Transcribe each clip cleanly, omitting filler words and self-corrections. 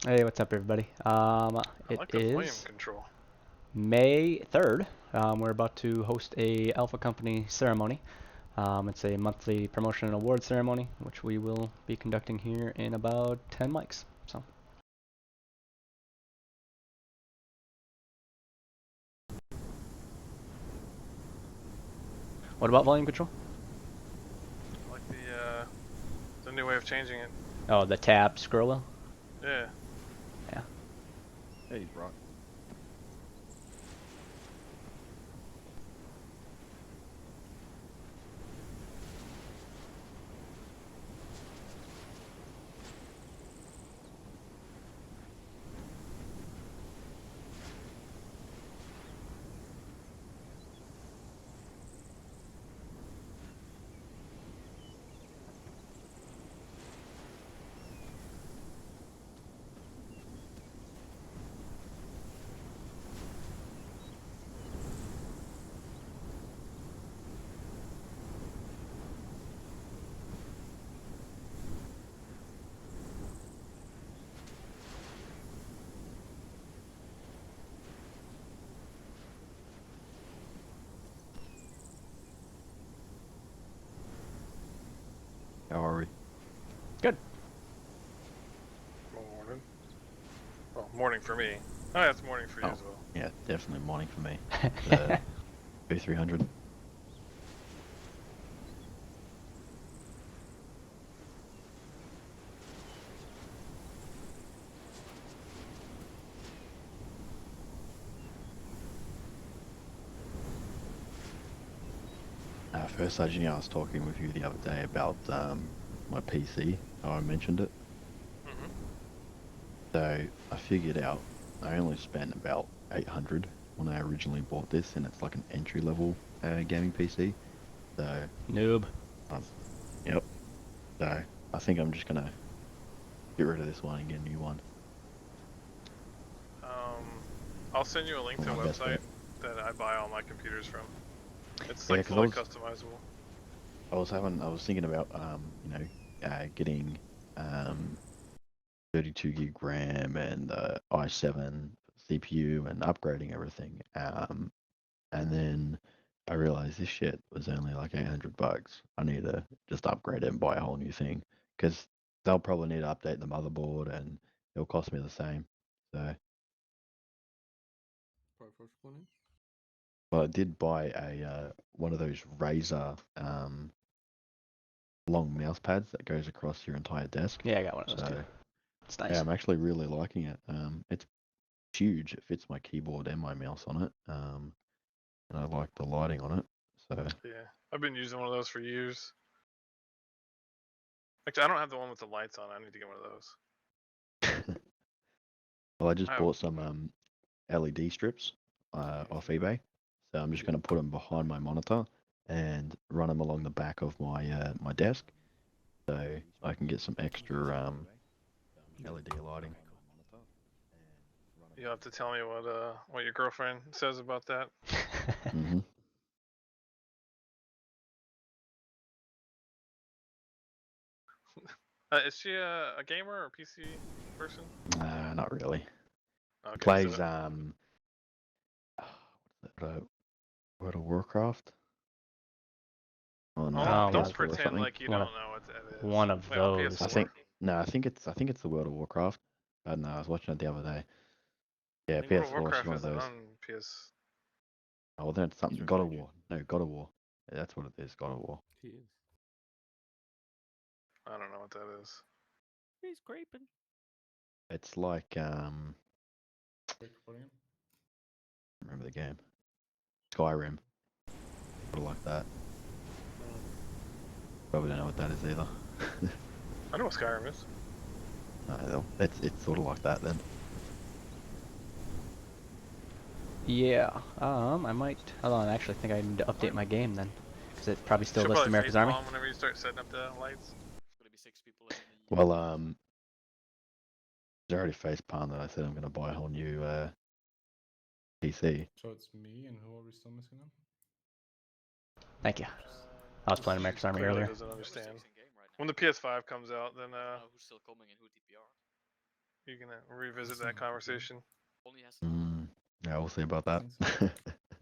Hey, what's up, everybody? I It like the volume is control. May 3rd. We're about to host a Alpha Company ceremony. It's a monthly promotion and award ceremony, which we will be conducting here in about 10 mics. So, what about volume control? I like the new way of changing it. Oh, the tab scroll wheel. Yeah. Yeah. Hey, Brock. How are we? Good. Morning. Well, morning for me. Oh, yeah, it's morning for you Oh, as well. yeah, definitely morning for me. The B300. First, I was talking with you the other day about my PC. How I mentioned it. Mm-hmm. So I figured out I only spent about 800 when I originally bought this, and it's like an entry level gaming PC. So, Noob. um, yep. So I think I'm just gonna get rid of this one and get a new one. I'll send you a link For to a my best website bet. that I buy all my computers from. It's Yeah, like because fully customizable. I was thinking about getting um 32 gig RAM and i7 CPU and upgrading everything. And then I realized this shit was only like 800 bucks. I need to just upgrade it and buy a whole new thing because they'll probably need to update the motherboard and it'll cost me the same. So, but I did buy a one of those Razer long mouse pads that goes across your entire desk. Yeah, I got one of those too. So It's yeah, nice. I'm actually really liking it. It's huge. It fits my keyboard and my mouse on it. And I like the lighting on it. So Yeah. I've been using one of those for years. Actually, I don't have the one with the lights on. I need to get one of those. well, I just I bought some LED strips off eBay. So I'm just going to put them behind my monitor and run them along the back of my desk, so I can get some extra LED lighting. You'll have to tell me what your girlfriend says about that. Hmm. Is she a gamer or a PC person? Not really. He Okay, so plays World of Warcraft on oh, don't One PS4 or pretend something. like you one of don't know what that is. one of Wait, on those. I PS4? think no, I think it's the World of Warcraft. I don't know. I was watching it the other day. Yeah, World of PS4. She's Warcraft one of isn't those. on PS. Oh, well, then it's something. God of War. No, God of War. Yeah, that's what it is. God of War. I don't know what that is. He's creeping. It's like remember the game? Skyrim. Sort of like that. Probably don't know what that is either. I know what Skyrim is. No, it's sort of like that then. Yeah. I might. Hold on. I actually think I need to update my game then, because it probably still She'll lists probably America's face Army. palm whenever you start setting up the lights. There's gonna be 6 people in the. Well, I already face palm that I said I'm gonna buy a whole new PC. So it's me, and who are we still missing then? Thank you. I was playing America's Army Clearly earlier. doesn't We're understand. six in game right now. When the PS5 comes out, then I don't know who's still coming and who TPR. You can revisit That's that not a problem. conversation. Only has Yeah, we'll see about that.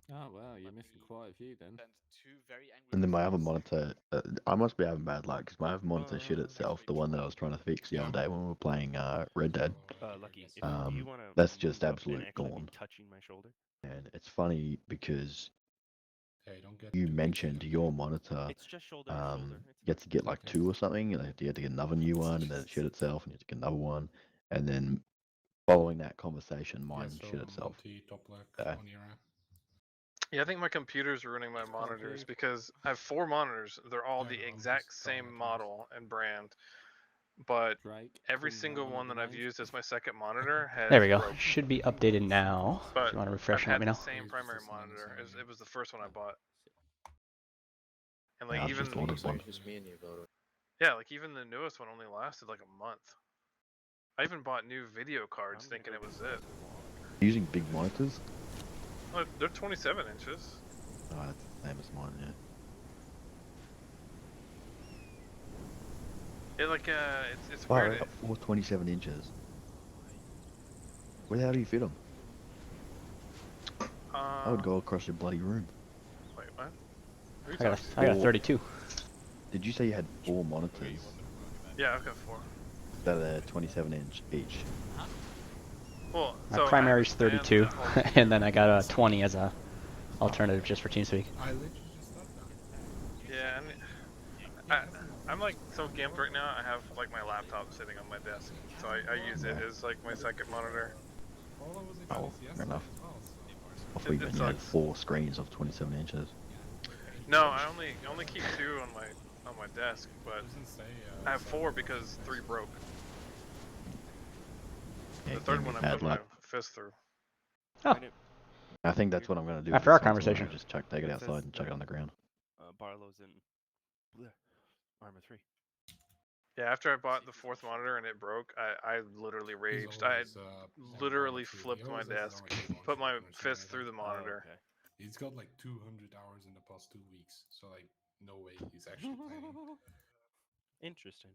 Oh well, you're missing quite a few then. sent two very angry And then my other messages. monitor, I must be having bad luck because my other monitor shit Oh, itself. The one that I was trying to fix the Yeah. other day when we were playing Red Dead. Lucky. If Um, you want to that's just move up absolute and actually gone. be touching my shoulder, And it's funny because Hey, don't get you too mentioned pixie, your okay? monitor. it's just shoulder to shoulder. You had to get like Okay. 2 or something. You had to get another new one, and then it shit itself, and you had to get another one, and then following that conversation, mine Yeah, so shit itself. Monty, top left Yeah. on your app. Yeah, I think my computer's ruining my It's monitors config. because I have 4 monitors. They're all Yeah, the no, I'm exact just telling same it right. model and brand, but Drake, every cool single one that I've 199. used as my second monitor has There we go. broke. Should be updated now. If But you want to I've refresh and let had me the know. same It's primary just a sign monitor. of It was the first one I Yeah. bought. And Yeah, like I've even just ordered one. yeah, like even the newest one only lasted like a month. I even bought new video cards I'm gonna thinking go it was get it. Using big monitors. Oh, they're 27 inches. Oh, that's the same as mine. Yeah. It like it's Wow, weird. they got 4 27 inches. Where the hell do you fit them? I would go across your bloody room. Wait, what? Who are you I got talking a, I got a Four. 32. Did you say you had 4 monitors to? Yeah, I've got 4. that are 27 inch each? Well, My so I primary's understand 32, the whole and then I got a 20 as a alternative just for TeamSpeak. I literally just thought that. Yeah, I'm like so gimped right now. I have like my laptop sitting on my desk, so I use it Yeah. as like my second monitor. All I was Oh, experienced fair yesterday enough. as well, so. I thought It you had sucks. 4 screens of 27 inches. No, I only keep 2 on my desk, but Doesn't say, I have 4 because 3 broke. Yeah, The third gave me one I bad put my luck. fist through. Oh, I think that's what I'm gonna do. After with our this one tomorrow, conversation. just take it It outside says and chuck it on the ground. Barlow's in bleh, Armor 3. Yeah, after I bought the 4th monitor and it broke, I literally He's raged. I always, literally on Arma 3. He flipped my always has his desk, Arma 3 put my monitor, fist through the monitor. okay. He's got like 200 hours in the past 2 weeks, so like, no way he's actually playing. Interesting.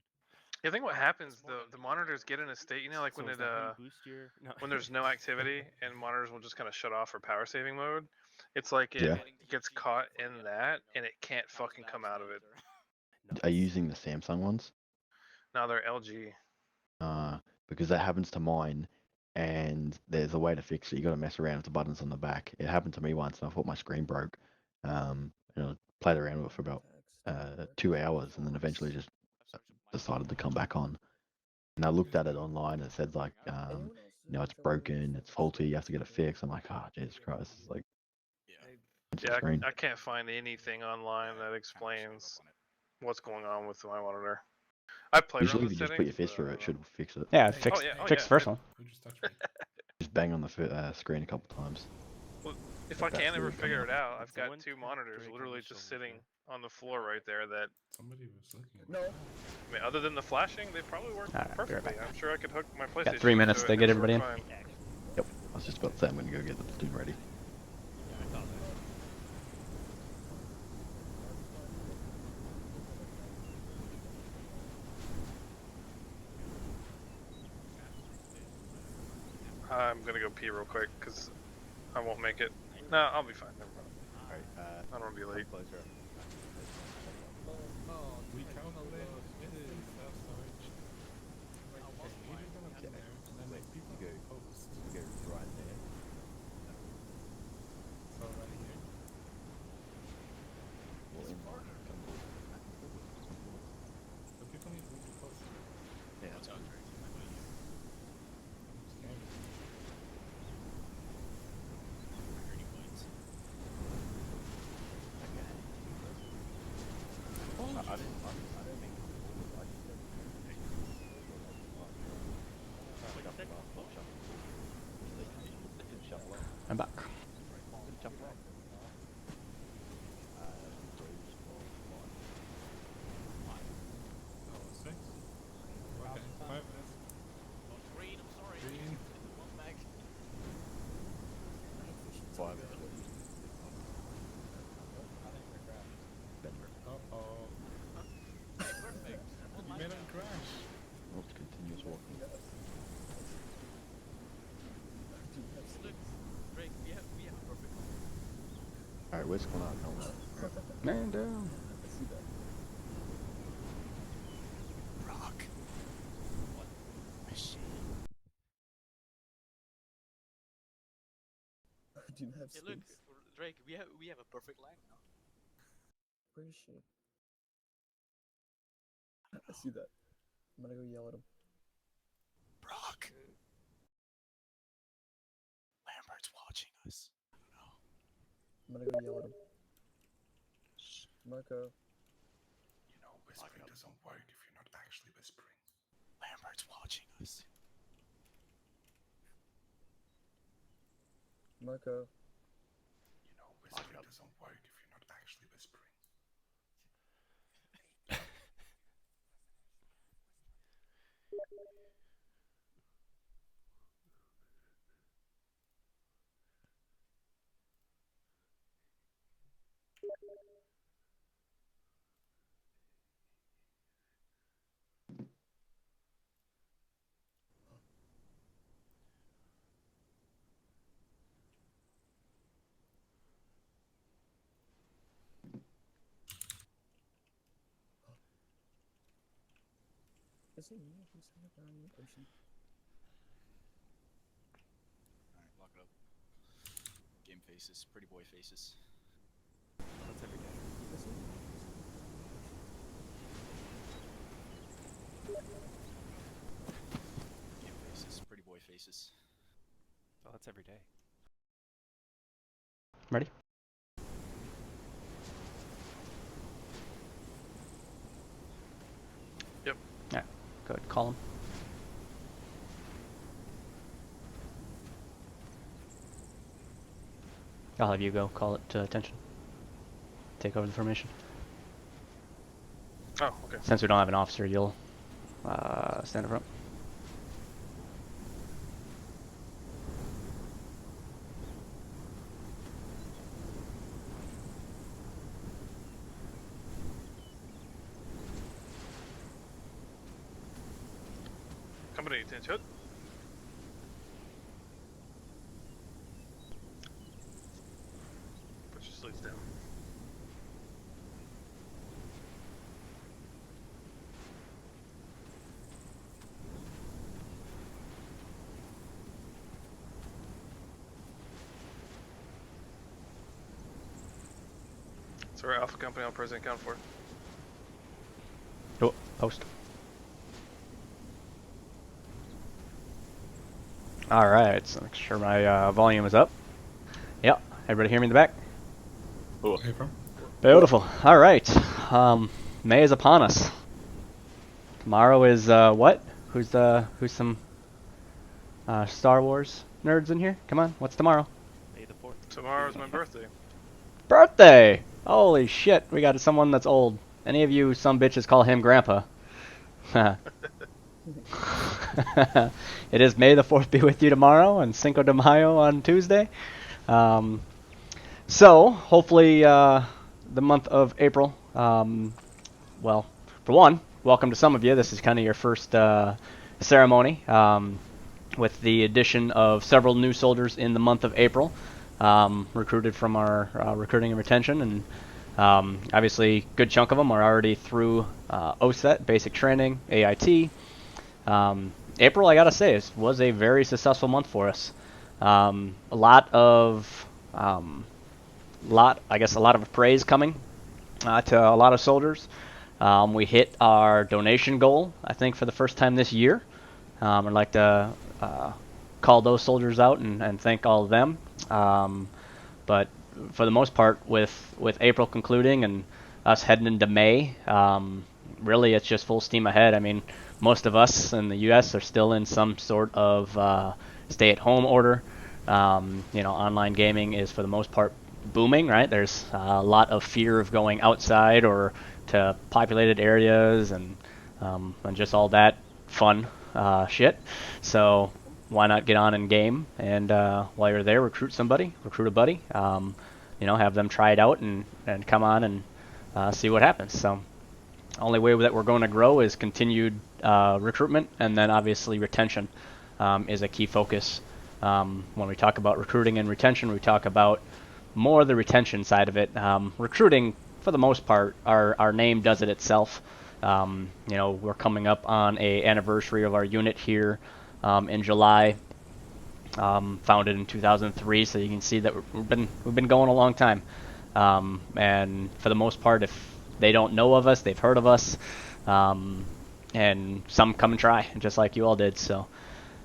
Yeah, I think what happens, the monitors get in a state, you know, like So when is it that how you boost your? No. when there's no activity and monitors will just kind of shut off for power saving mode. It's like it Yeah. gets caught in that and it can't fucking come out of it. Are you using the Samsung ones? Now they're LG. Because that happens to mine, and there's a way to fix it. You got to mess around with the buttons on the back. It happened to me once, and I thought my screen broke. And I played around with it for about 2 hours, and then eventually just decided to come back on. And I looked at it online, and it said like, it's broken, it's faulty, you have to get it fixed. I'm like, oh, Jesus Christ, it's like, it's Yeah, screen. I can't find anything online that explains what's going on with my monitor. I played Usually, around if the you just put your settings, fist but I through it, don't it know. should fix it. Yeah, Hey, fixed, yeah, oh fixed yeah. the first one. Who just touched me? Just bang on the screen a couple times. If Like I that can't ever fluid figure coming it out, I've got Someone 2 tap monitors Drake on literally the just shoulder sitting on the floor right there that, Somebody was looking at No. me. I mean, other than the flashing, they probably work Alright, be right perfectly. back. I'm sure I could hook my PlayStation 3 to minutes it to and get it would everybody in. work fine. Yep. I was just about to say I'm going to go get the platoon ready. I'm gonna go pee real quick because I won't make it. No, I'll be fine. Never mind. Alright, I don't want to be late. We count on it. It is self-storage. Like, you're just gonna put there, and then like people go. post. Go right there. So right here. So people need to read the post. Yeah, that's good. Scan it. I didn't think I'm back. Oh, 6? Okay, 5 minutes. Green, I'm sorry. Green. One back. Uh-oh. Perfect. You made him crash. Oh, it's continuous walking. where's Clark? Oh, Man down. I see that. Rock. What? Machine. Do you have Hey, look, space? Drake. We have a perfect line now. Where is she? I see that. I'm gonna go yell at him. Brock. Lambert's watching us. I don't know. I'm gonna go yell at him. Marco. You know, whispering doesn't work if you're not actually whispering. Lambert's watching us. Marco. You know, whispering doesn't work if you're not actually whispering. Is it me who's in the ocean? Alright, lock it up. Game faces. Pretty boy faces. That's every day. Is it? Game faces. Pretty boy faces. Oh, that's every day. Ready? Yep. Alright, go ahead, call him. I'll have you go call it to attention. Take over the formation. Oh, okay. Since we don't have an officer, you'll stand up front. Company attention. Put your sleeves down. So we're Alpha Company on President count 4. Oh, post. Alright, so make sure my volume is up. Yep, everybody hear me in the back? Hey, from? Beautiful. Alright, May is upon us. Tomorrow is, what? Who's some, Star Wars nerds in here? Come on, what's tomorrow? May the 4th. Tomorrow's my birthday. Birthday! Holy shit, we got someone that's old. Any of you some bitches call him Grandpa? It is May the 4th be with you tomorrow and Cinco de Mayo on Tuesday. So, hopefully the month of April, well, for one, welcome to some of you. This is kind of your first ceremony with the addition of several new soldiers in the month of April, recruited from our recruiting and retention, and obviously a good chunk of them are already through OSET, basic training, AIT. April, I gotta say, was a very successful month for us. A lot of praise coming to a lot of soldiers. We hit our donation goal, I think, for the first time this year. I'd like to call those soldiers out and thank all of them. But for the most part, with April concluding and us heading into May, really it's just full steam ahead. I mean, most of us in the U.S. are still in some sort of stay-at-home order. Online gaming is for the most part booming, right? There's a lot of fear of going outside or to populated areas and just all that fun shit. So why not get on and game? And while you're there, recruit a buddy. Have them try it out and come on and see what happens. So only way that we're going to grow is continued recruitment, and then obviously retention is a key focus. When we talk about recruiting and retention, we talk about more the retention side of it. Recruiting, for the most part, our name does it itself. You know, we're coming up on a anniversary of our unit here in July. Founded in 2003, so you can see that we've been going a long time. And for the most part, if they don't know of us, they've heard of us. And some come and try, just like you all did. So,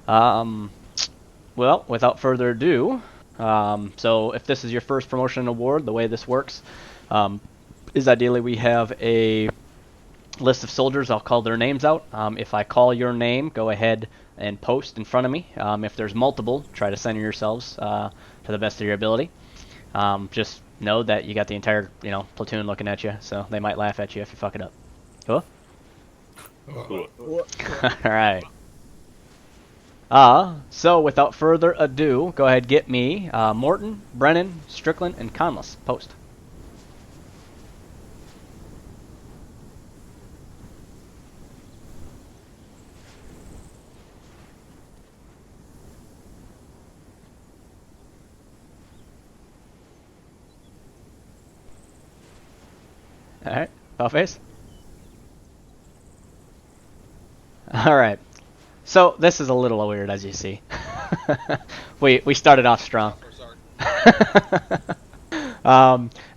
well, without further ado, so if this is your first promotion award, the way this works is ideally we have a list of soldiers. I'll call their names out. If I call your name, go ahead and post in front of me. If there's multiple, try to center yourselves to the best of your ability. Just know that you got the entire, platoon looking at you, so they might laugh at you if you fuck it up. Cool? Alright. So without further ado, go ahead, get me Morton, Brennan, Strickland, and Conless. Post. Alright, Paleface? Alright. So, this is a little weird, as you see. we started off strong.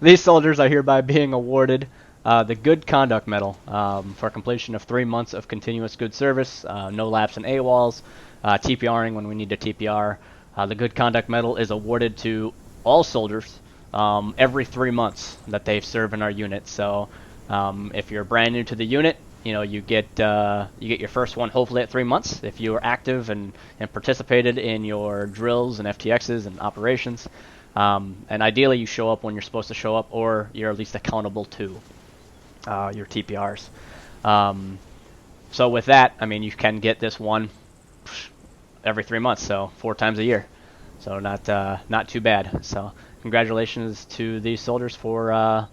These soldiers are hereby being awarded the Good Conduct Medal for completion of 3 months of continuous good service, no lapse in AWOLs, TPRing when we need to TPR. The Good Conduct Medal is awarded to all soldiers every 3 months that they've served in our unit. So if you're brand new to the unit, you get your first one hopefully at 3 months if you were active and participated in your drills and FTXs and operations. And ideally you show up when you're supposed to show up, or you're at least accountable to your TPRs. So with that, I mean, you can get this one every 3 months, so 4 times a year. So not too bad. So congratulations to these soldiers for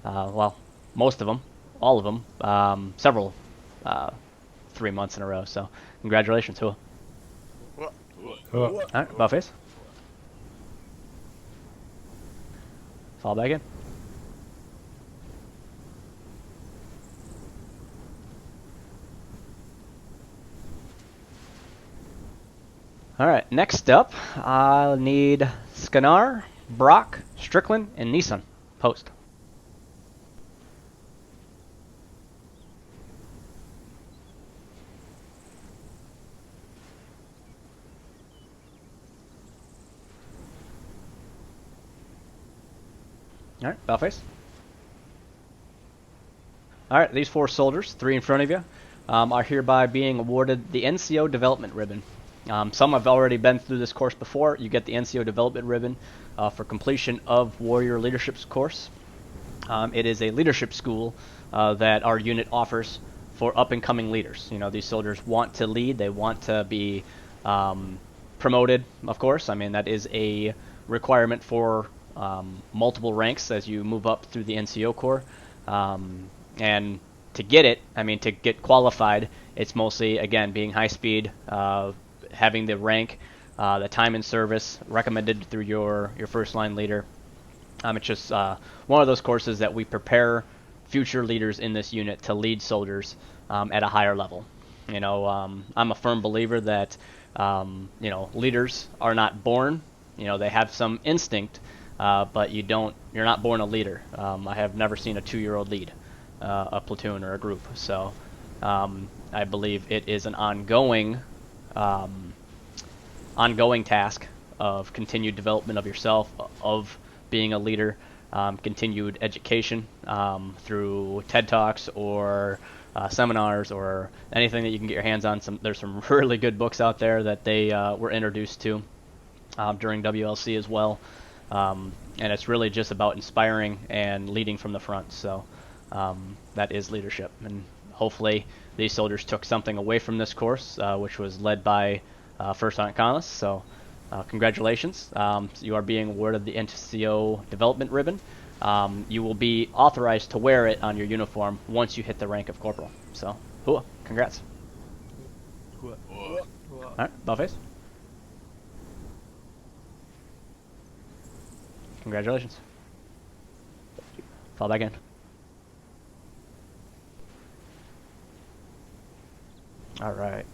well, most of them, all of them, several 3 months in a row. So congratulations. Hua. All right, about face. Fall back in. Alright, next up, I'll need Skanar, Brock, Strickland, and Nissan. Post. Alright, Bellface. Alright, these 4 soldiers, 3 in front of you, are hereby being awarded the NCO Development Ribbon. Some have already been through this course before. You get the NCO Development Ribbon for completion of Warrior Leadership course. It is a leadership school that our unit offers for up-and-coming leaders. These soldiers want to lead. They want to be promoted, of course. I mean, that is a requirement for multiple ranks as you move up through the NCO Corps. And to get it, I mean, to get qualified, it's mostly, again, being high speed, having the rank, the time in service recommended through your first line leader. It's just one of those courses that we prepare future leaders in this unit to lead soldiers at a higher level. I'm a firm believer that leaders are not born. They have some instinct, but you're not born a leader. I have never seen a 2-year-old lead a platoon or a group. So I believe it is an ongoing task of continued development of yourself, of being a leader, continued education through TED Talks or seminars or anything that you can get your hands on. There's some really good books out there that they were introduced to during WLC as well. And it's really just about inspiring and leading from the front. So that is leadership. And hopefully these soldiers took something away from this course, which was led by First Sergeant Conless. So congratulations. You are being awarded the NCO Development Ribbon. You will be authorized to wear it on your uniform once you hit the rank of Corporal. So, Hua, congrats. Alright, Bellface. Congratulations. Fall back in. All right.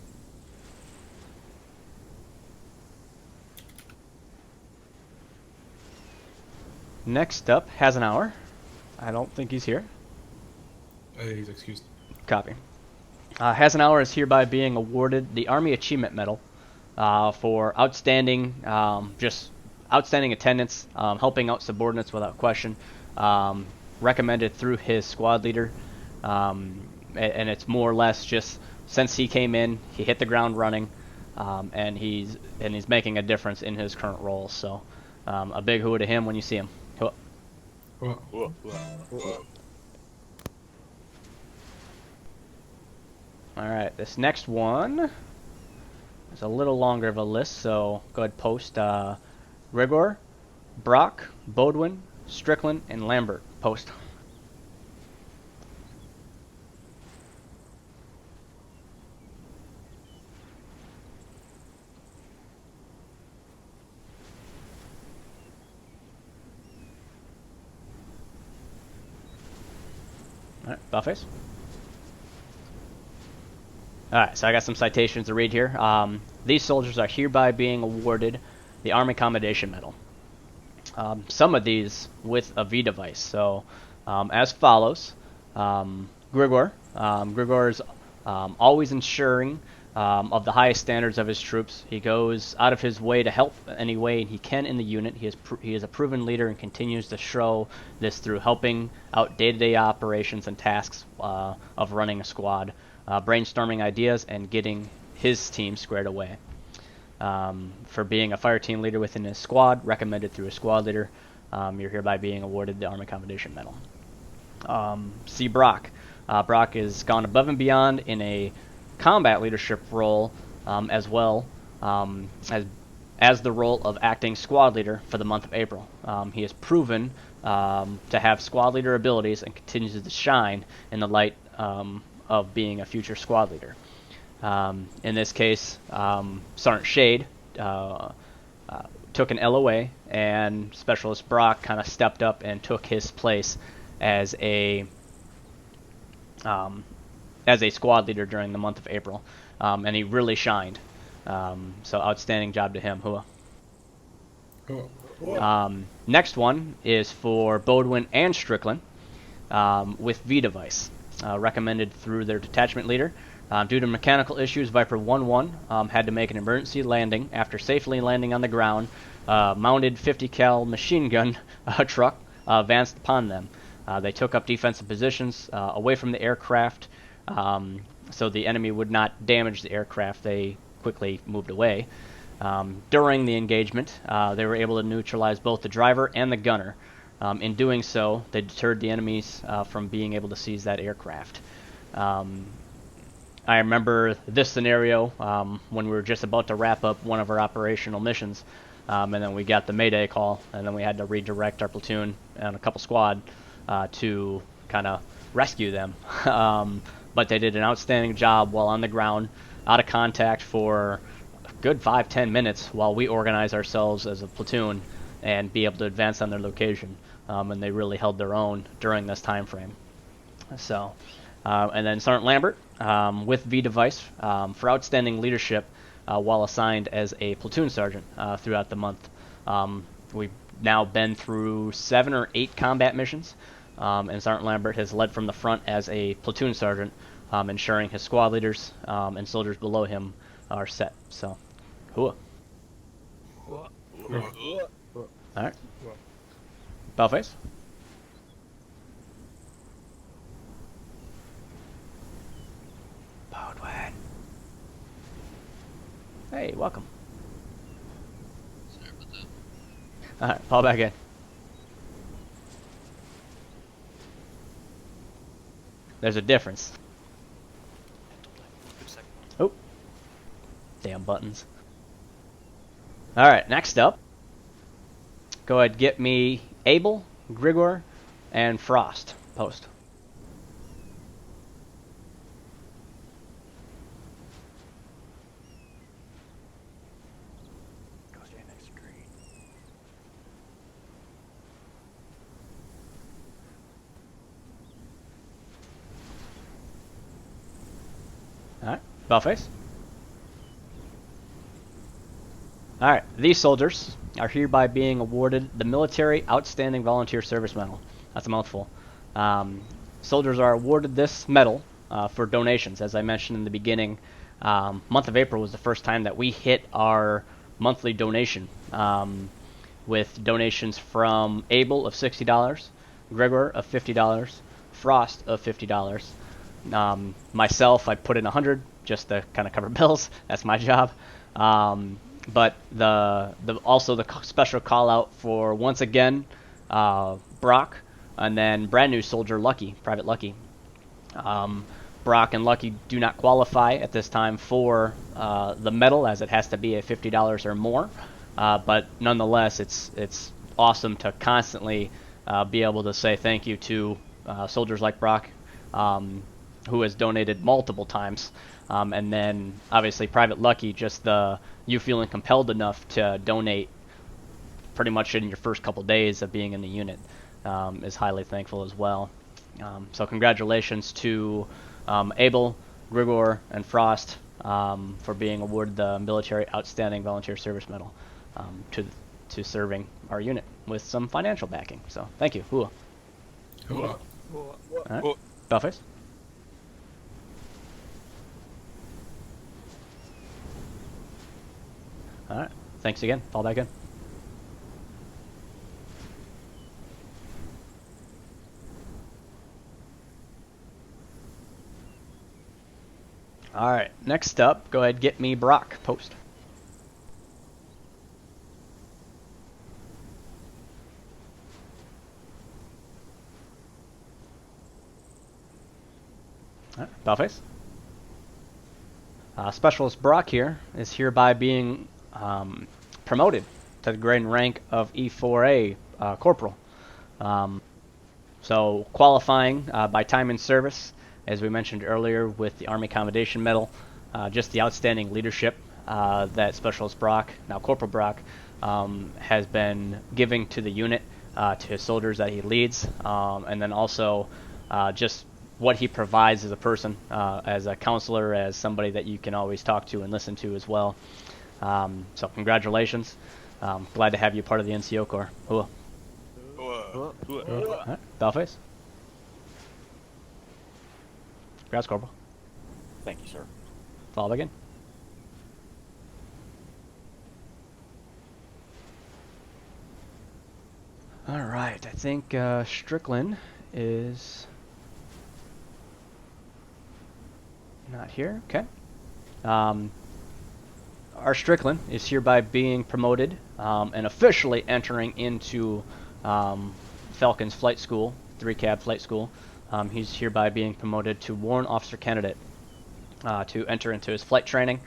Next up, has an hour. I don't think he's here. He's excused. Copy. Has an hour is hereby being awarded the Army Achievement Medal for outstanding, just outstanding attendance, helping out subordinates without question, recommended through his squad leader, and it's more or less just since he came in, he hit the ground running, and he's making a difference in his current role. So, a big hoo to him when you see him. Hoo. Well, All right, this next one is a little longer of a list, so go ahead post Rigor, Brock, Bodwin, Strickland, and Lambert. Post. All right, Buffets. Alright, so I got some citations to read here. These soldiers are hereby being awarded the Army Commendation Medal. Some of these with a V device. So, as follows. Grigor. Grigor is always ensuring of the highest standards of his troops. He goes out of his way to help any way he can in the unit. He is a proven leader and continues to show this through helping out day-to-day operations and tasks of running a squad. Brainstorming ideas and getting his team squared away. For being a fire team leader within his squad, recommended through a squad leader, you're hereby being awarded the Army Commendation Medal. C. Brock. Brock has gone above and beyond in a combat leadership role as well as the role of acting squad leader for the month of April. He has proven to have squad leader abilities and continues to shine in the light of being a future squad leader. In this case, Sergeant Shade took an LOA, and Specialist Brock kind of stepped up and took his place as a squad leader during the month of April, and he really shined. So outstanding job to him. Hua. Next one is for Bodwin and Strickland with V device. Recommended through their detachment leader. Due to mechanical issues, Viper 1-1 had to make an emergency landing. After safely landing on the ground, mounted 50 cal machine gun truck advanced upon them. They took up defensive positions away from the aircraft, so the enemy would not damage the aircraft. They quickly moved away. During the engagement, they were able to neutralize both the driver and the gunner. In doing so, they deterred the enemies from being able to seize that aircraft. I remember this scenario when we were just about to wrap up one of our operational missions, and then we got the Mayday call, and then we had to redirect our platoon and a couple squad to kind of rescue them. But they did an outstanding job while on the ground, out of contact for a good 5-10 minutes while we organize ourselves as a platoon and be able to advance on their location. And they really held their own during this time frame. So, and then Sergeant Lambert with V device for outstanding leadership while assigned as a platoon sergeant throughout the month. We've now been through 7 or 8 combat missions, and Sergeant Lambert has led from the front as a platoon sergeant, ensuring his squad leaders and soldiers below him are set. So, hua. All right. Bellface. Bodwin. Hey, welcome. Sorry about that. Alright, fall back in. There's a difference. Oh. Damn buttons. Alright, next up. Go ahead, get me Abel, Grigor, and Frost. Post. Go stand next to Green. Alright, Bellface. Alright, these soldiers are hereby being awarded the Military Outstanding Volunteer Service Medal. That's a mouthful. Soldiers are awarded this medal for donations. As I mentioned in the beginning, month of April was the first time that we hit our monthly donation, with donations from Abel of $60, Gregor of $50, Frost of $50. Myself, I put in 100 just to kind of cover bills. That's my job. But also the special call out for, once again, Brock, and then brand new soldier Lucky, Private Lucky. Brock and Lucky do not qualify at this time for the medal, as it has to be a $50 or more. But nonetheless, it's awesome to constantly be able to say thank you to soldiers like Brock, who has donated multiple times. And then obviously Private Lucky, just you feeling compelled enough to donate pretty much in your first couple days of being in the unit is highly thankful as well. So congratulations to Abel, Grigor, and Frost for being awarded the Military Outstanding Volunteer Service Medal to serving our unit with some financial backing. So thank you. Hua. Hua. All right. Bellface. All right. Thanks again. Fall back in. All right. Next up, go ahead, get me Brock. Post. All right. Bellface. Specialist Brock here is hereby being promoted to the grade and rank of E4A Corporal. So qualifying by time in service, as we mentioned earlier with the Army Commendation Medal, just the outstanding leadership that Specialist Brock, now Corporal Brock, has been giving to the unit, to his soldiers that he leads, and then also just what he provides as a person, as a counselor, as somebody that you can always talk to and listen to as well. So congratulations. Glad to have you part of the NCO Corps. Hua. Hua. All right. Bellface. Congrats, Corporal. Thank you, sir. Follow again. All right. I think Strickland is not here. Okay. Our Strickland is hereby being promoted and officially entering into Falcon's flight school, 3-cab flight school. He's hereby being promoted to Warrant Officer Candidate to enter into his flight training.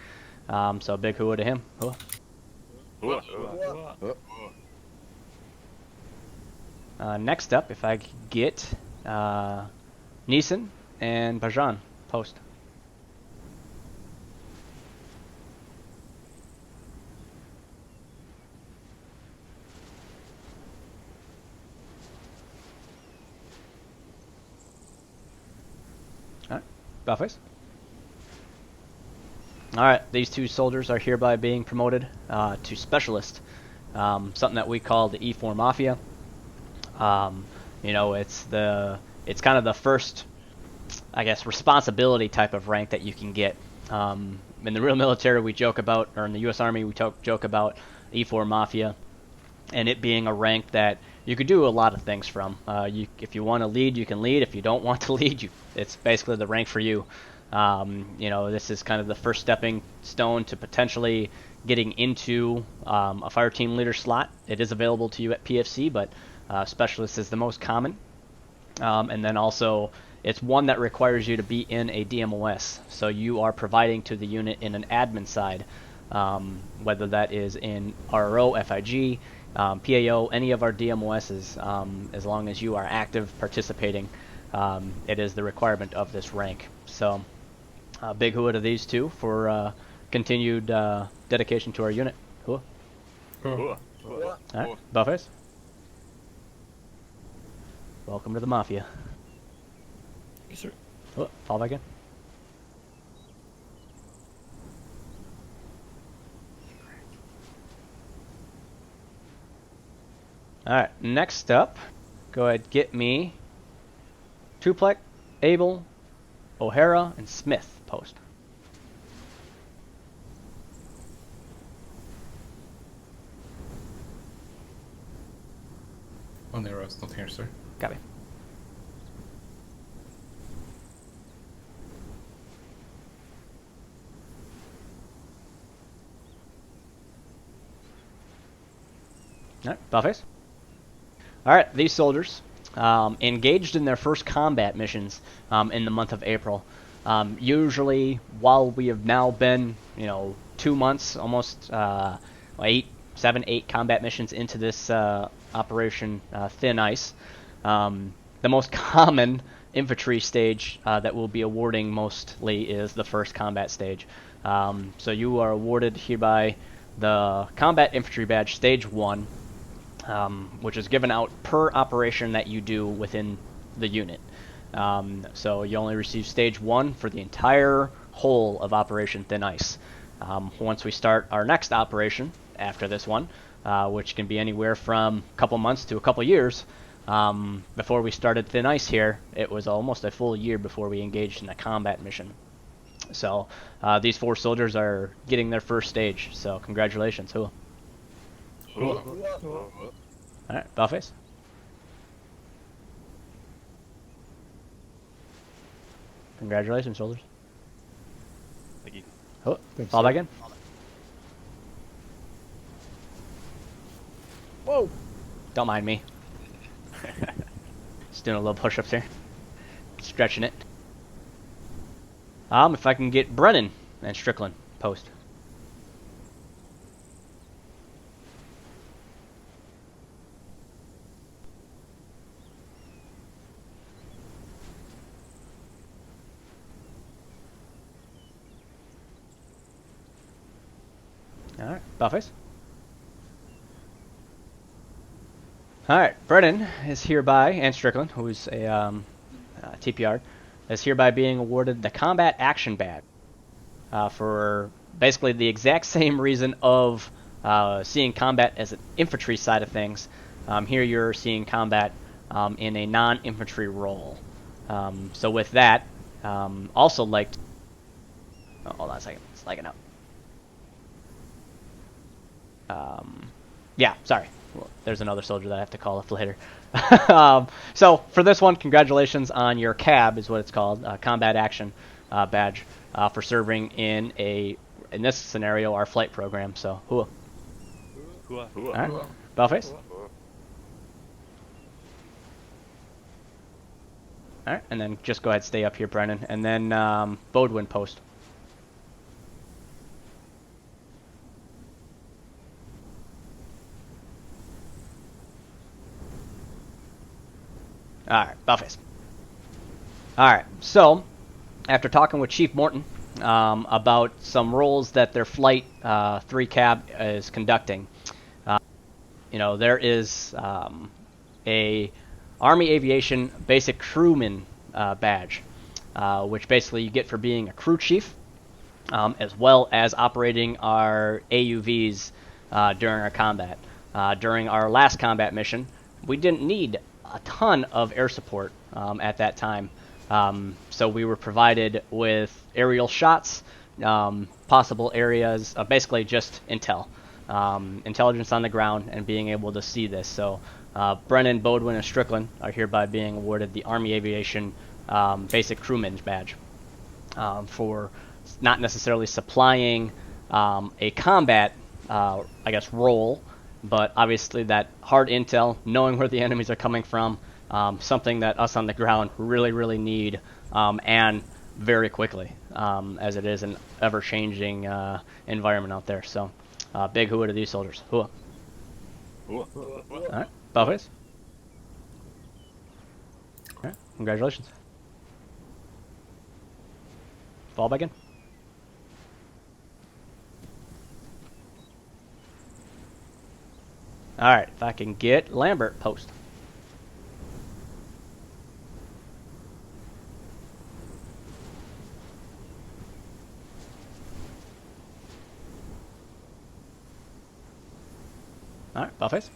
So big hua to him. Hua. Next up, if I could get Neeson and Bajan. Post. Bellface. Alright, these two soldiers are hereby being promoted to Specialist, something that we call the E4 Mafia. You know, it's kind of the first, I guess, responsibility type of rank that you can get. In the real military we joke about, or in the U.S. Army we joke about E4 Mafia, and it being a rank that you could do a lot of things from. If you want to lead, you can lead. If you don't want to lead, it's basically the rank for you. You know, this is kind of the first stepping stone to potentially getting into a fire team leader slot. It is available to you at PFC, but Specialist is the most common. And then also, it's one that requires you to be in a DMOS. So you are providing to the unit in an admin side, whether that is in RRO, FIG, PAO, any of our DMOSs, as long as you are active participating, it is the requirement of this rank. So big hua to these two for continued dedication to our unit. Hua. Alright, Bellface. Welcome to the Mafia. Yes, sir. Oh, fall back in. Alright, next up, go ahead, get me Tuplek, Abel, O'Hara, and Smith post. On arrows, not here, sir. Copy. Alright, Buffets. Alright, these soldiers engaged in their first combat missions in the month of April. Usually, while we have now been, 2 months, almost 7, 8 combat missions into this Operation Thin Ice, the most common infantry stage that we'll be awarding mostly is the first combat stage. So you are awarded hereby the Combat Infantry Badge Stage 1, which is given out per operation that you do within the unit. So you only receive Stage 1 for the entire whole of Operation Thin Ice. Once we start our next operation after this one, which can be anywhere from a couple months to a couple years, before we started Thin Ice here, it was almost a full year before we engaged in a combat mission. So these 4 soldiers are getting their first stage, so congratulations. Hua. Alright, Bellface. Congratulations, soldiers. Thank you. Oh, fall back in. Whoa! Don't mind me. Just doing a little push-ups here. Stretching it. If I can get Brennan and Strickland post. Alright, Buffets. Alright, Brennan is hereby, and Strickland, who's a TPR, is hereby being awarded the Combat Action Badge for basically the exact same reason of seeing combat as an infantry side of things. Here you're seeing combat in a non-infantry role. So with that, also liked... Oh, hold on a second, it's lagging out. Yeah, sorry. Well, there's another soldier that I have to call up later. So for this one, congratulations on your CAB, is what it's called, Combat Action Badge, for serving in this scenario, our flight program. So, Hua. Hua. All right, Bellface. All right, and then just go ahead, stay up here, Brennan, and then Bodwin post. Alright, Buffets. Alright, so, after talking with Chief Morton about some roles that their Flight 3 cab is conducting, there is a Army Aviation Basic Crewman badge, which basically you get for being a crew chief, as well as operating our AUVs during our combat. During our last combat mission, we didn't need a ton of air support at that time, so we were provided with aerial shots, possible areas, basically just intel, intelligence on the ground, and being able to see this. So Brennan, Bodwin, and Strickland are hereby being awarded the Army Aviation Basic Crewman badge for not necessarily supplying a combat, role, but obviously that hard intel, knowing where the enemies are coming from, something that us on the ground really, really need, and very quickly, as it is an ever-changing environment out there. So, big hua to these soldiers. Hua. Hua. All right, Buffets. All right, congratulations. Fall back in. Alright, if I can get Lambert post. Alright, Buffets.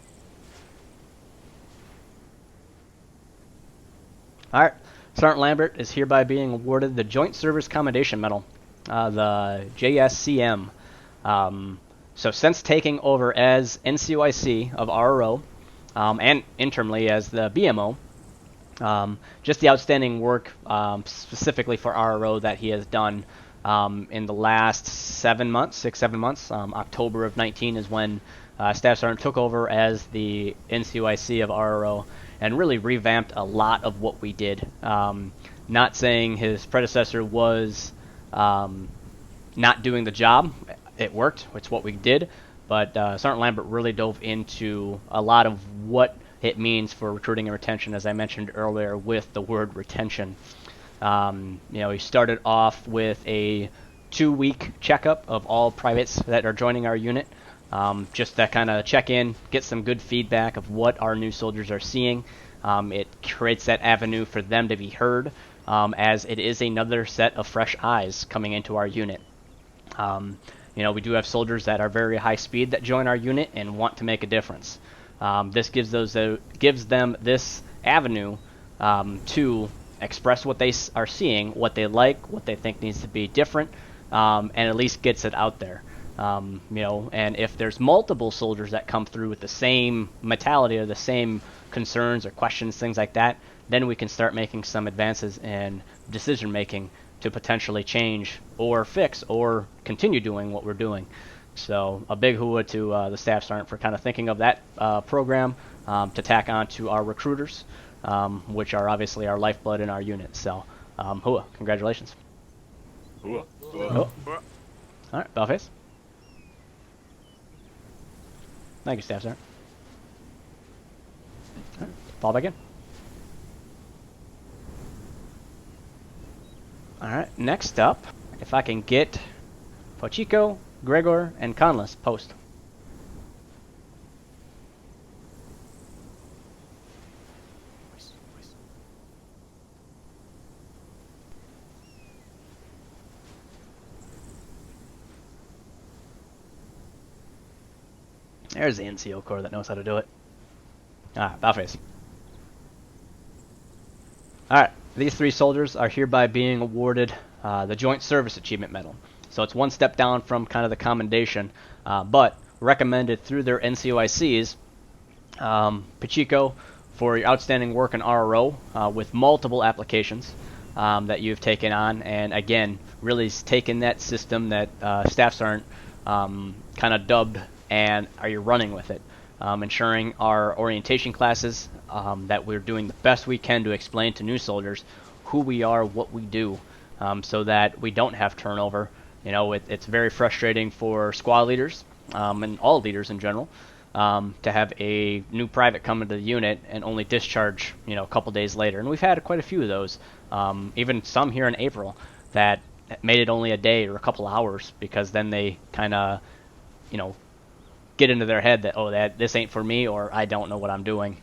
All right. Sergeant Lambert is hereby being awarded the Joint Service Commendation Medal, the JSCM. So since taking over as NCOIC of RRO, and interimly as the BMO, just the outstanding work specifically for RRO that he has done in the last 7 months, 6-7 months. October of 19 is when Staff Sergeant took over as the NCOIC of RRO and really revamped a lot of what we did. Not saying his predecessor was not doing the job. It worked. It's what we did. But Sergeant Lambert really dove into a lot of what it means for recruiting and retention, as I mentioned earlier, with the word retention. He started off with a 2-week checkup of all privates that are joining our unit, just to kind of check in, get some good feedback of what our new soldiers are seeing. It creates that avenue for them to be heard, as it is another set of fresh eyes coming into our unit. We do have soldiers that are very high speed that join our unit and want to make a difference. This gives them this avenue to express what they are seeing, what they like, what they think needs to be different, and at least gets it out there. And if there's multiple soldiers that come through with the same mentality or the same concerns or questions, things like that, then we can start making some advances in decision making to potentially change or fix or continue doing what we're doing. So a big hooah to the Staff Sergeant for kind of thinking of that program to tack on to our recruiters, which are obviously our lifeblood in our unit. So hooah, congratulations. Hooah. Oh. All right, Bellface. Thank you, Staff Sergeant. All right, fall back in. All right, next up, if I can get Pochico, Gregor, and Conless post. There's the NCO Corps that knows how to do it. Alright, Bowface. Alright, these 3 soldiers are hereby being awarded the Joint Service Achievement Medal. So it's one step down from kind of the commendation, but recommended through their NCOICs. Pachico, for your outstanding work in RRO with multiple applications that you've taken on, and again, really taken that system that Staff Sergeant kind of dubbed, and are you running with it? Ensuring our orientation classes that we're doing the best we can to explain to new soldiers who we are, what we do, so that we don't have turnover. It's very frustrating for squad leaders and all leaders in general to have a new private come into the unit and only discharge, a couple days later. And we've had quite a few of those, even some here in April that made it only a day or a couple hours, because then they kind of, get into their head that, this ain't for me, or I don't know what I'm doing.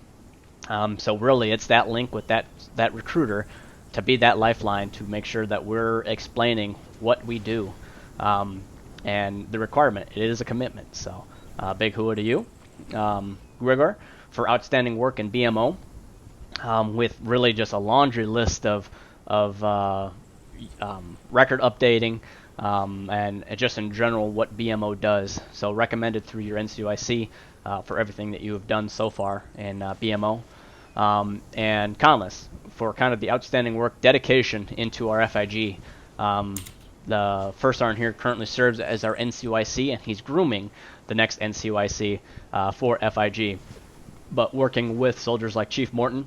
So really, it's that link with that recruiter to be that lifeline to make sure that we're explaining what we do. And the requirement, it is a commitment. So big hooah to you, Gregor, for outstanding work in BMO, with really just a laundry list of record updating, and just in general what BMO does. So recommended through your NCOIC for everything that you have done so far in BMO. And Conless for kind of the outstanding work, dedication into our FIG. The first sergeant here currently serves as our NCOIC, and he's grooming the next NCOIC for FIG. But working with soldiers like Chief Morton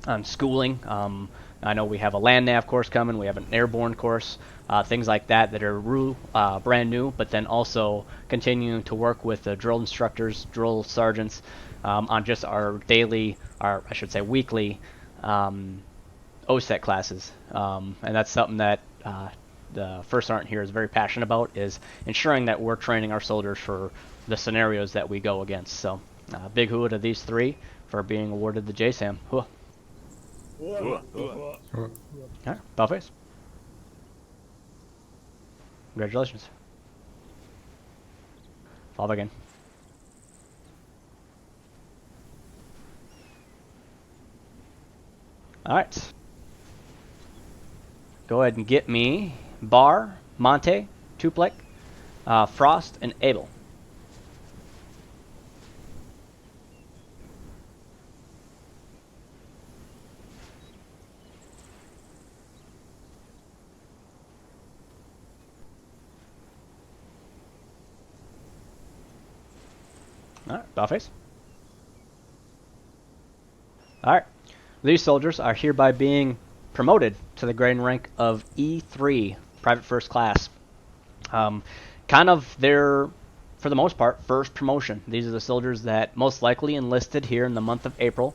on schooling, I know we have a land nav course coming, we have an airborne course, things like that are brand new, but then also continuing to work with the drill instructors, drill sergeants, on just our weekly OSET classes. And that's something that the first sergeant here is very passionate about, is ensuring that we're training our soldiers for the scenarios that we go against. So big hooah to these 3 for being awarded the JSAM. Hooah. Alright, Bellface. Congratulations. Fall back in. Alright, go ahead and get me Bar, Monte, Tuplek, Frost, and Abel. Alright, Dollface. Alright. These soldiers are hereby being promoted to the grading rank of E3, Private First Class. Kind of their, for the most part, first promotion. These are the soldiers that most likely enlisted here in the month of April,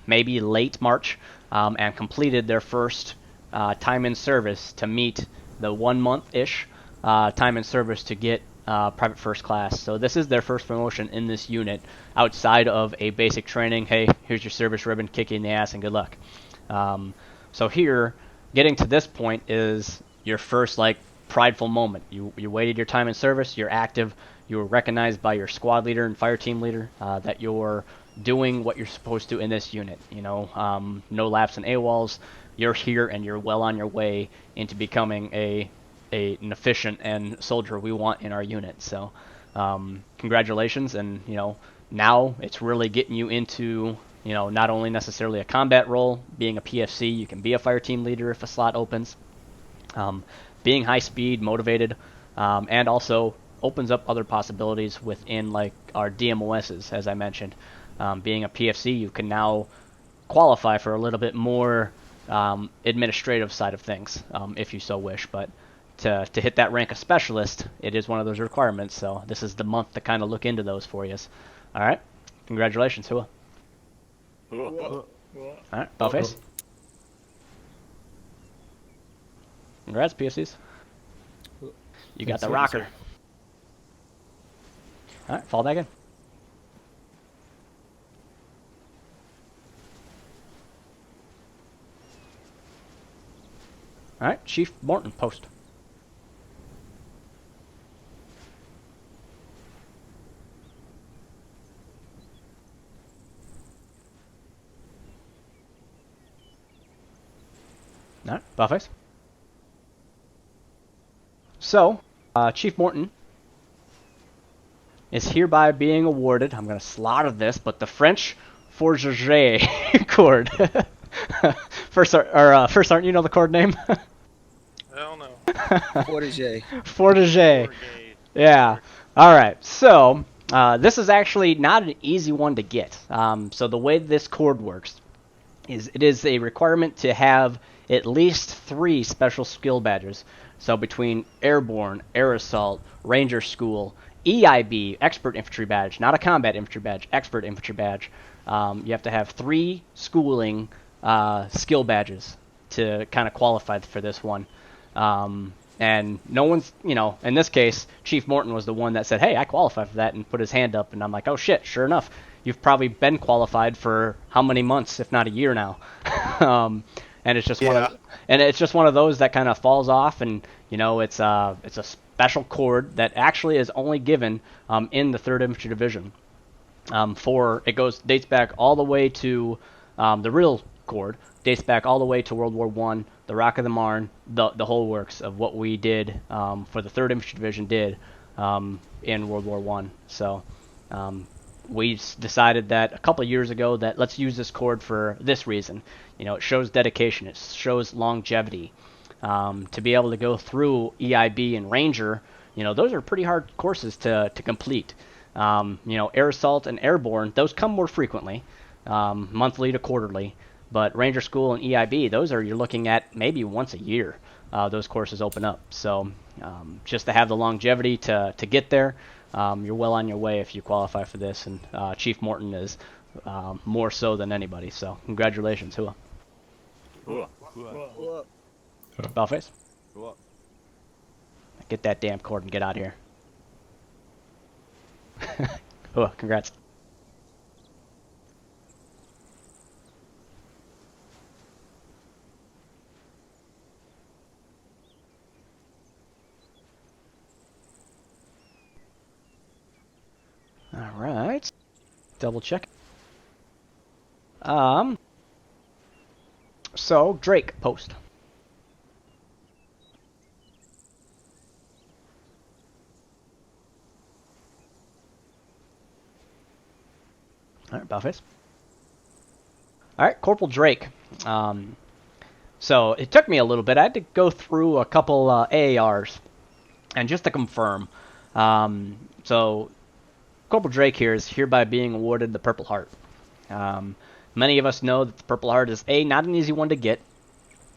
maybe late March, and completed their first time in service to meet the 1 month-ish time in service to get Private First Class. So this is their first promotion in this unit outside of a basic training. Hey, here's your service ribbon, kick you in the ass, and good luck. So here, getting to this point is your first like prideful moment. You waited your time in service. You're active. You were recognized by your squad leader and fire team leader that you're doing what you're supposed to in this unit. You know, no laps and AWOLs. You're here and you're well on your way into becoming an efficient and soldier we want in our unit. So congratulations, and you know, now it's really getting you into, you know, not only necessarily a combat role, being a PFC, you can be a fire team leader if a slot opens, being high speed, motivated, and also opens up other possibilities within like our DMOSs, as I mentioned. Being a PFC, you can now qualify for a little bit more administrative side of things, if you so wish, but to hit that rank of specialist, it is one of those requirements, so this is the month to kind of look into those for you. Alright, congratulations, Hua. Alright, Bellface. Congrats, PFCs. You got the rocker. Alright, fall back in. Alright, Chief Morton, post. Alright, Buffface. So, Chief Morton is hereby being awarded, I'm going to slaughter this, but the French Forger Cord. First, aren't you know the cord name? Hell no. Fortiget. Fortiget. Yeah. Alright, so, this is actually not an easy one to get. So the way this cord works is it is a requirement to have at least 3 special skill badges. So between Airborne, Air Assault, Ranger School, EIB, Expert Infantry Badge, not a Combat Infantry Badge, Expert Infantry Badge, you have to have 3 schooling skill badges to kind of qualify for this one. And no one's, you know, in this case, Chief Morton was the one that said, hey, I qualify for that, and put his hand up, and I'm like, oh shit, sure enough. You've probably been qualified for how many months, if not a year now. And it's just one of those that kind of falls off, and you know, it's a special cord that actually is only given in the 3rd Infantry Division. Dates back all the way to the real cord, dates back all the way to World War I, the Rock of the Marne, the whole works of what we did for the 3rd Infantry Division did in World War I. So we decided that a couple of years ago that let's use this cord for this reason. You know, it shows dedication, it shows longevity. To be able to go through EIB and Ranger, you know, those are pretty hard courses to complete. You know, Air Assault and Airborne, those come more frequently, monthly to quarterly. But Ranger School and EIB, those are, you're looking at maybe once a year, those courses open up. So just to have the longevity to get there, you're well on your way if you qualify for this. And Chief Morton is more so than anybody. So congratulations, Hua. Bellface. Get that damn cord and get out of here. Hua, congrats. Alright. Double check. So, Drake, post. All right, Bowface. All right, Corporal Drake. So it took me a little bit. I had to go through a couple AARs, and just to confirm, so Corporal Drake here is hereby being awarded the Purple Heart. Many of us know that the Purple Heart is not an easy one to get.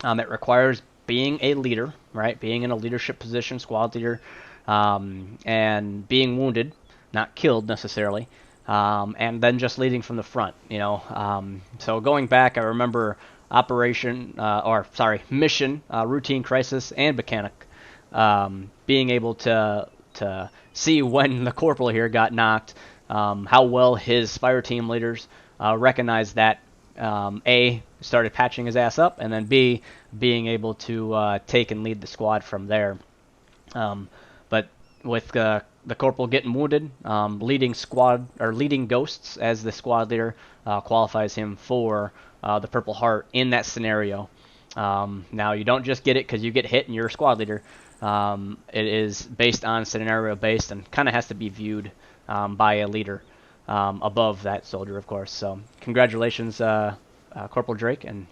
It requires being a leader, right? Being in a leadership position, squad leader, and being wounded, not killed necessarily, and then just leading from the front, you know. So going back, I remember mission, routine crisis, and mechanic, being able to see when the corporal here got knocked, how well his fire team leaders recognized that, A, started patching his ass up, and then B, being able to take and lead the squad from there. But with the corporal getting wounded, leading ghosts as the squad leader qualifies him for the Purple Heart in that scenario. Now, you don't just get it because you get hit and you're a squad leader. It is based on scenario based and kind of has to be viewed by a leader above that soldier, of course. So congratulations, Corporal Drake, and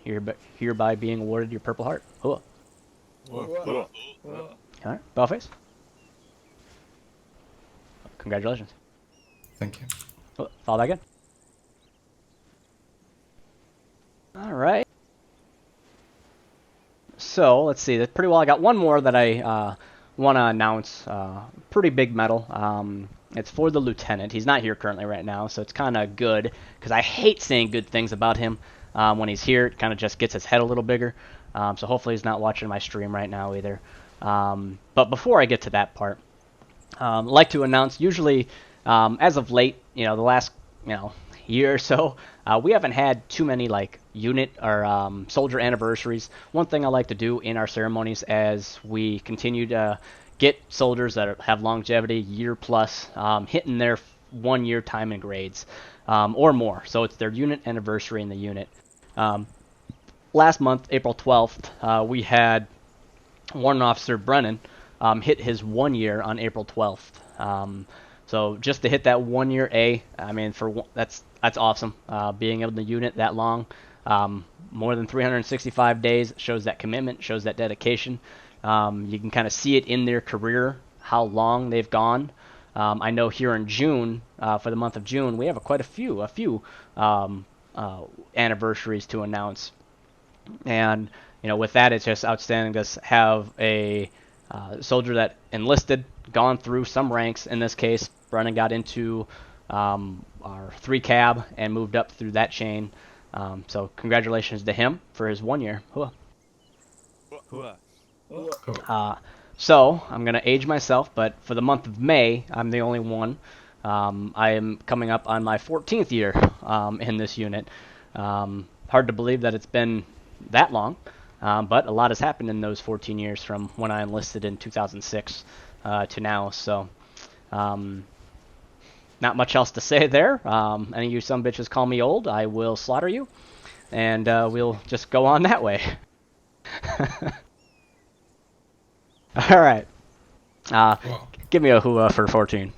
hereby being awarded your Purple Heart. Cool. Whoa. All right, Bellface. Congratulations. Thank you. Cool. Follow back in. All right. So let's see. That's pretty well. I got one more that I want to announce. Pretty big medal. It's for the lieutenant. He's not here currently right now, so it's kind of good because I hate saying good things about him when he's here. It kind of just gets his head a little bigger. So hopefully he's not watching my stream right now either. But before I get to that part, I'd like to announce. Usually, as of late, the last year or so, we haven't had too many like unit or soldier anniversaries. One thing I like to do in our ceremonies as we continue to get soldiers that have longevity, year plus, hitting their 1 year time and grades or more. So it's their unit anniversary in the unit. Last month, April 12th, we had Warrant Officer Brennan hit his 1 year on April 12th. So just to hit that 1 year I mean, that's awesome. Being able to unit that long, more than 365 days, shows that commitment, shows that dedication. You can kind of see it in their career, how long they've gone. I know here in June, for the month of June, we have quite a few anniversaries to announce. And with that, it's just outstanding to have a soldier that enlisted, gone through some ranks. In this case, Brennan got into our 3 cab and moved up through that chain. So congratulations to him for his 1 year. So I'm going to age myself, but for the month of May, I'm the only one. I am coming up on my 14th year in this unit. Hard to believe that it's been that long, but a lot has happened in those 14 years from when I enlisted in 2006 to now. So not much else to say there. Any of you some bitches call me old, I will slaughter you, and we'll just go on that way. All right. Give me a hooah for 14.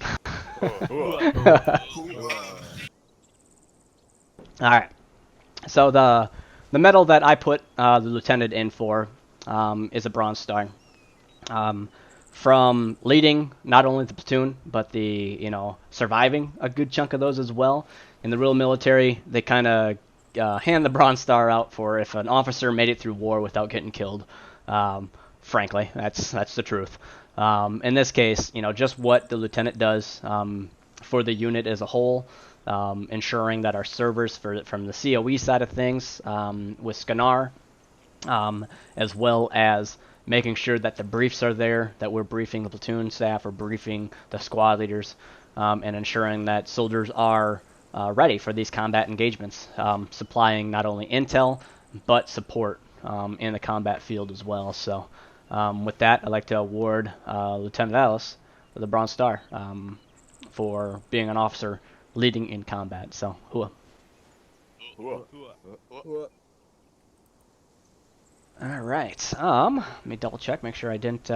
All right. So the medal that I put the lieutenant in for is a Bronze Star. From leading not only the platoon, but the surviving a good chunk of those as well. In the real military, they kind of hand the Bronze Star out for if an officer made it through war without getting killed. Frankly, that's the truth. In this case, just what the lieutenant does for the unit as a whole, ensuring that our servers from the COE side of things with Scanar, as well as making sure that the briefs are there, that we're briefing the platoon staff or briefing the squad leaders, and ensuring that soldiers are ready for these combat engagements, supplying not only intel, but support in the combat field as well. So with that, I'd like to award Lieutenant Alice the Bronze Star for being an officer leading in combat. So, hooah. All right. Let me double check, make sure I didn't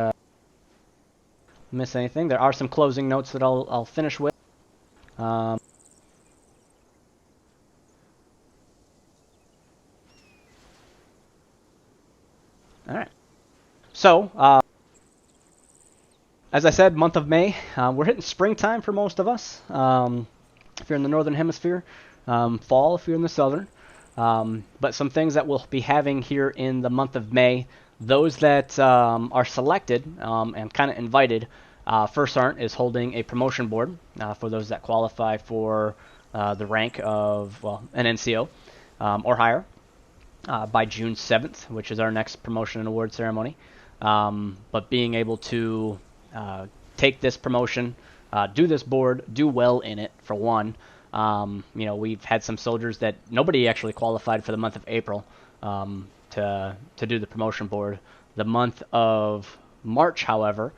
miss anything. There are some closing notes that I'll finish with. So, as I said, month of May, we're hitting springtime for most of us. If you're in the northern hemisphere, fall if you're in the southern. But some things that we'll be having here in the month of May, those that are selected and kind of invited. First Sergeant is holding a promotion board for those that qualify for the rank of, well, an NCO or higher by June 7th, which is our next promotion and award ceremony. But being able to take this promotion, do this board, do well in it, for one. We've had some soldiers that nobody actually qualified for the month of April to do the promotion board. The month of March, however,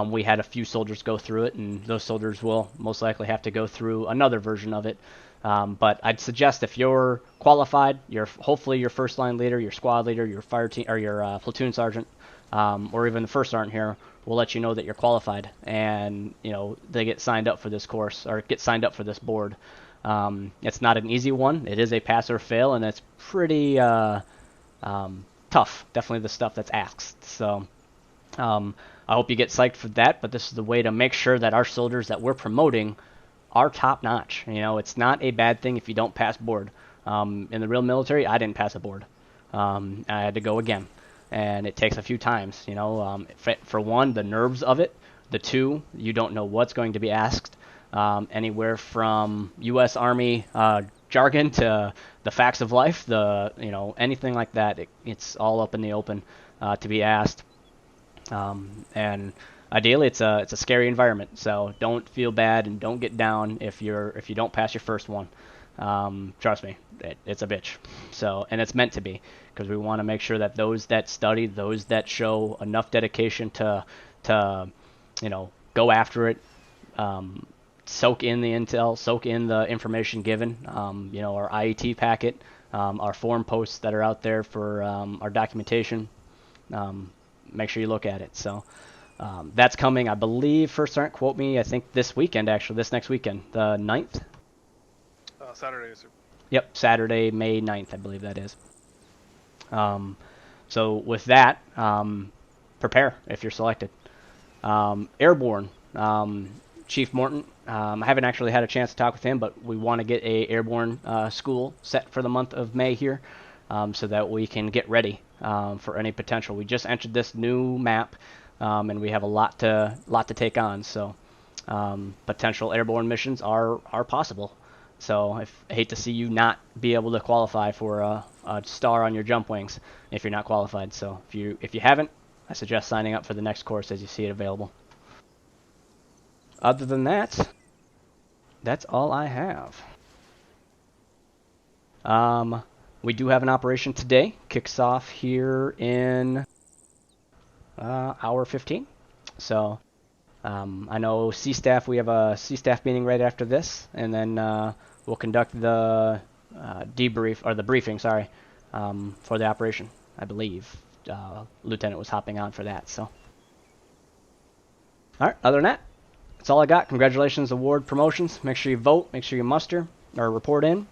we had a few soldiers go through it, and those soldiers will most likely have to go through another version of it. But I'd suggest if you're qualified, you're hopefully your first line leader, your squad leader, your fire team, or your platoon sergeant, or even the first sergeant here will let you know that you're qualified, and they get signed up for this course or get signed up for this board. It's not an easy one. It is a pass or fail, and it's pretty tough. Definitely the stuff that's asked. So I hope you get psyched for that. But this is the way to make sure that our soldiers that we're promoting are top notch. It's not a bad thing if you don't pass board. In the real military, I didn't pass a board. I had to go again. And it takes a few times, for one, the nerves of it. The two, you don't know what's going to be asked. Anywhere from U.S. Army jargon to the facts of life, anything like that. It's all up in the open to be asked. And ideally, it's a scary environment. So don't feel bad and don't get down if you don't pass your first one. Trust me, it's a bitch. So, and it's meant to be, because we want to make sure that those that study, those that show enough dedication to go after it, soak in the intel, soak in the information given, our IET packet, our forum posts that are out there for our documentation. Make sure you look at it. So that's coming, I believe. First Sergeant, quote me, I think this weekend, actually, this next weekend, the 9th. Saturday, sir. Yep, Saturday, May 9th, I believe that is. So with that, prepare if you're selected. Airborne, Chief Morton, I haven't actually had a chance to talk with him, but we want to get a airborne school set for the month of May here, so that we can get ready for any potential. We just entered this new map, and we have a lot to take on. So potential airborne missions are possible. So I hate to see you not be able to qualify for a star on your jump wings if you're not qualified. So if you haven't, I suggest signing up for the next course as you see it available. Other than that, that's all I have. We do have an operation today. Kicks off here in hour 15. So I know C-Staff, we have a C-Staff meeting right after this, and then we'll conduct the debrief, or the briefing, sorry, for the operation. I believe Lieutenant was hopping on for that. So, all right. Other than that, that's all I got. Congratulations, award promotions. Make sure you vote. Make sure you muster or report in.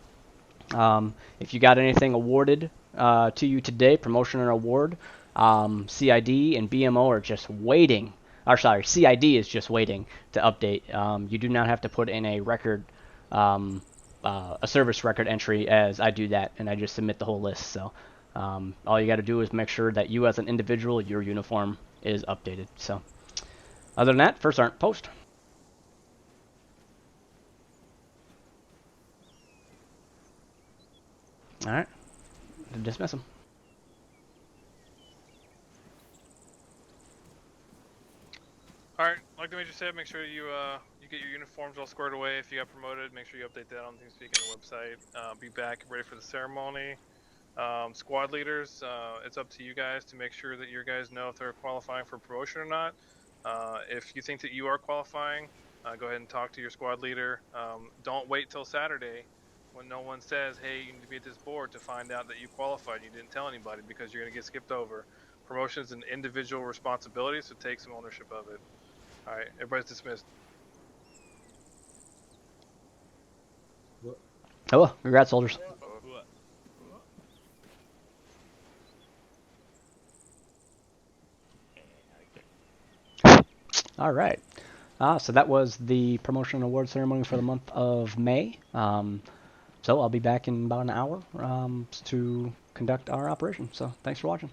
If you got anything awarded to you today, promotion or award, CID and BMO are just waiting. Or sorry, CID is just waiting to update. You do not have to put in a record, a service record entry as I do that, and I just submit the whole list. So all you got to do is make sure that you as an individual, your uniform is updated. So other than that, First Sergeant, post. All right, dismiss them. Alright, like the Major said, make sure you get your uniforms all squared away. If you got promoted, make sure you update that on TeamSpeak and the website. Be back ready for the ceremony. Squad leaders, it's up to you guys to make sure that your guys know if they're qualifying for promotion or not. If you think that you are qualifying, go ahead and talk to your squad leader. Don't wait till Saturday when no one says, hey, you need to be at this board to find out that you qualified and you didn't tell anybody, because you're going to get skipped over. Promotion is an individual responsibility, so take some ownership of it. Alright, everybody's dismissed. Oh, congrats, soldiers. All right. So that was the promotion and award ceremony for the month of May. So I'll be back in about an hour to conduct our operation. So thanks for watching.